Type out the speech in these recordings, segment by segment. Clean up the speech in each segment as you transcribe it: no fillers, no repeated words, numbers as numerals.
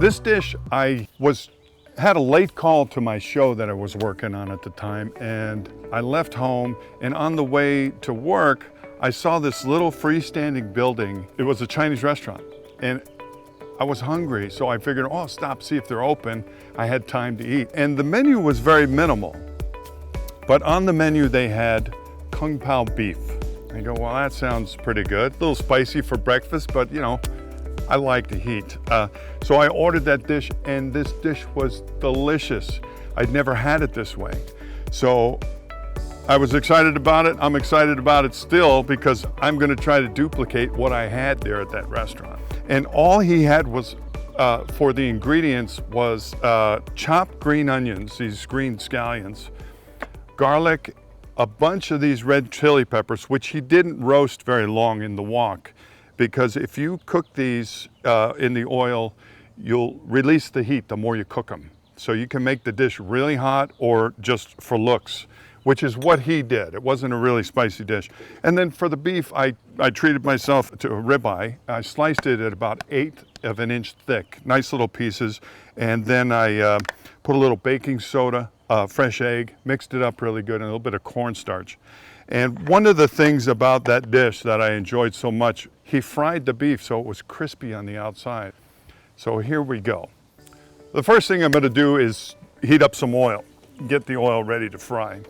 This dish, had a late call to my show that I was working on at the time, and I left home, and on the way to work, I saw this little freestanding building. It was a Chinese restaurant, and I was hungry, so I figured, oh, I'll stop, see if they're open. I had time to eat. And the menu was very minimal, but on the menu they had Kung Pao beef. I go, well, that sounds pretty good. A little spicy for breakfast, but you know, I like the heat. So I ordered that dish, and this dish was delicious. I'd never had it this way. So I was excited about it. I'm excited about it still because I'm gonna try to duplicate what I had there at that restaurant. And all he had was, for the ingredients, was chopped green onions, these green scallions, garlic, a bunch of these red chili peppers, which he didn't roast very long in the wok, because if you cook these in the oil, you'll release the heat the more you cook them. So you can make the dish really hot or just for looks, which is what he did. It wasn't a really spicy dish. And then for the beef, I treated myself to a ribeye. I sliced it at about 1/8 of an inch thick, nice little pieces. And then I put a little baking soda, fresh egg, mixed it up really good, and a little bit of cornstarch. And one of the things about that dish that I enjoyed so much, he fried the beef so it was crispy on the outside. So here we go. The first thing I'm gonna do is heat up some oil, get the oil ready to fry.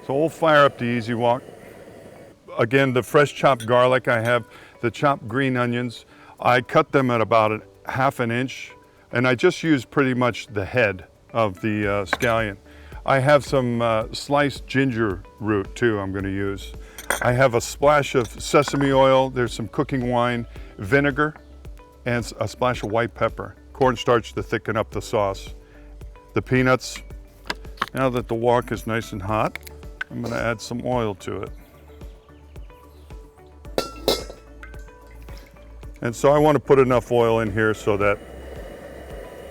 So we'll fire up the ez-wok. Again, the fresh chopped garlic, I have the chopped green onions. I cut them at about 1/2 inch, and I just use pretty much the head of the scallion. I have some sliced ginger root too I'm gonna use. I have a splash of sesame oil, there's some cooking wine, vinegar, and a splash of white pepper. Cornstarch to thicken up the sauce. The peanuts. Now that the wok is nice and hot, I'm gonna add some oil to it. And so I wanna put enough oil in here so that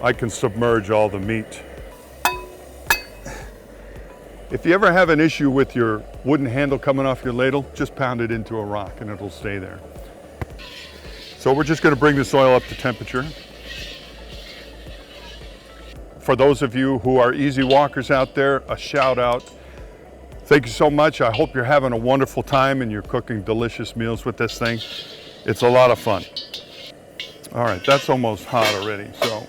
I can submerge all the meat. If you ever have an issue with your wooden handle coming off your ladle, just pound it into a rock and it'll stay there. So we're just gonna bring this oil up to temperature. For those of you who are easy walkers out there, a shout out. Thank you so much. I hope you're having a wonderful time and you're cooking delicious meals with this thing. It's a lot of fun. All right, that's almost hot already. So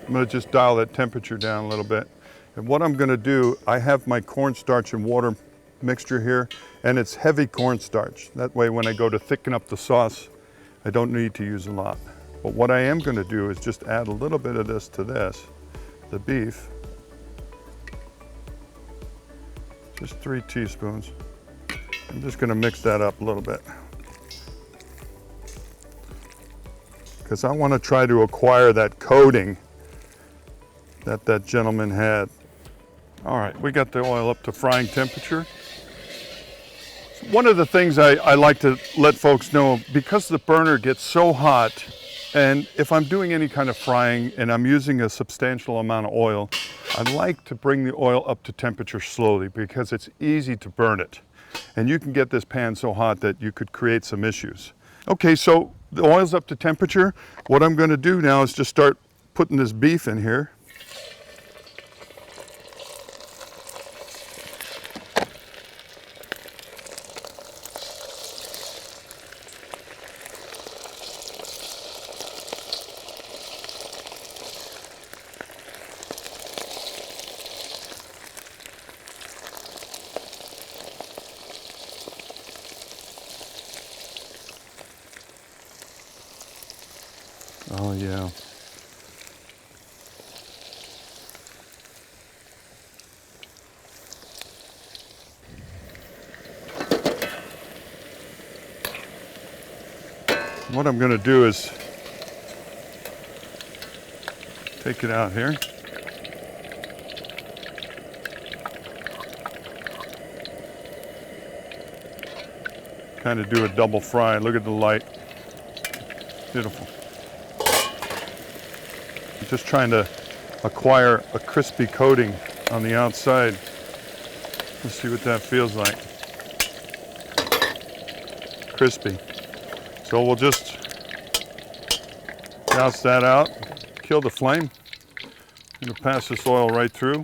I'm gonna just dial that temperature down a little bit. And what I'm gonna do, I have my cornstarch and water mixture here, and it's heavy cornstarch. That way when I go to thicken up the sauce, I don't need to use a lot. But what I am gonna do is just add a little bit of this to this, the beef. Just 3 teaspoons. I'm just gonna mix that up a little bit, because I wanna try to acquire that coating that that gentleman had. All right, we got the oil up to frying temperature. One of the things I like to let folks know, because the burner gets so hot, and if I'm doing any kind of frying and I'm using a substantial amount of oil, I like to bring the oil up to temperature slowly because it's easy to burn it. And you can get this pan so hot that you could create some issues. Okay, so the oil's up to temperature. What I'm gonna do now is just start putting this beef in here. Oh yeah. What I'm going to do is take it out here. Kind of do a double fry. Look at the light. Beautiful. I'm just trying to acquire a crispy coating on the outside. Let's see what that feels like. Crispy. So we'll just douse that out, kill the flame. I'm gonna pass this oil right through.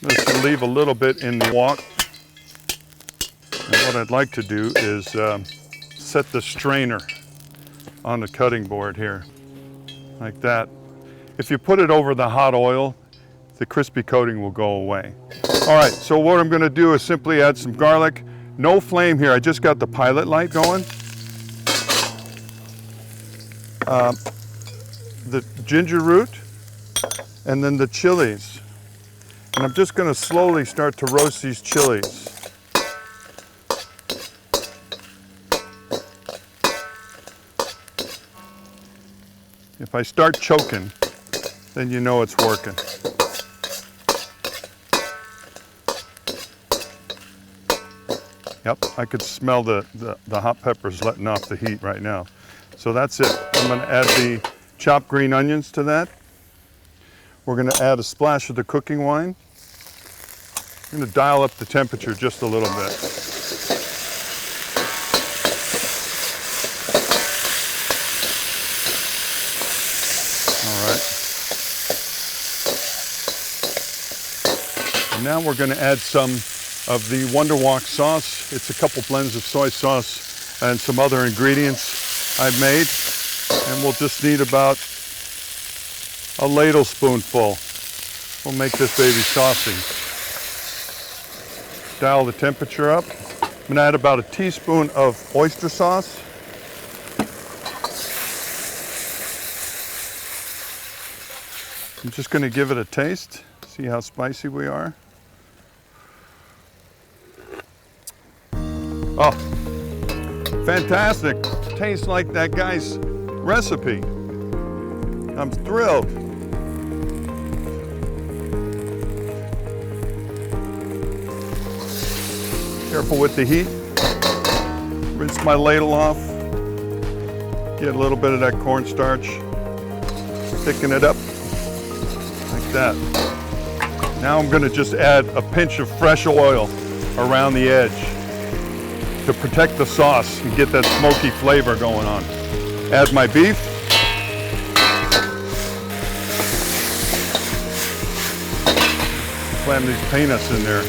I'm just leave a little bit in the wok. And what I'd like to do is set the strainer on the cutting board here, like that. If you put it over the hot oil, the crispy coating will go away. All right, so what I'm gonna do is simply add some garlic. No flame here, I just got the pilot light going. The ginger root, and then the chilies. And I'm just gonna slowly start to roast these chilies. If I start choking, then you know it's working. Yep, I could smell the hot peppers letting off the heat right now. So that's it. I'm gonna add the chopped green onions to that. We're gonna add a splash of the cooking wine. I'm gonna dial up the temperature just a little bit. All right. And now we're gonna add some of the WonderWok sauce. It's a couple blends of soy sauce and some other ingredients I've made. And we'll just need about a ladle spoonful. We'll make this baby saucy. Dial the temperature up. I'm gonna add about a teaspoon of oyster sauce. I'm just gonna give it a taste, see how spicy we are. Oh, fantastic. Tastes like that guy's recipe. I'm thrilled. Careful with the heat. Rinse my ladle off. Get a little bit of that cornstarch. Thicken it up like that. Now I'm gonna just add a pinch of fresh oil around the edge to protect the sauce and get that smoky flavor going on. Add my beef. Slam these peanuts in there.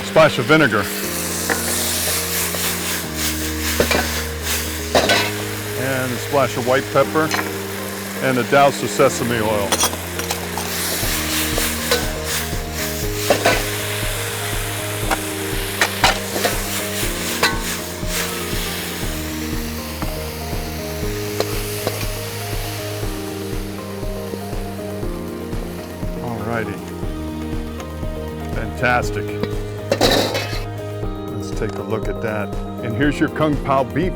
Splash of vinegar. And a splash of white pepper. And a douse of sesame oil. Alrighty. Fantastic. Let's take a look at that. And here's your Kung Pao beef.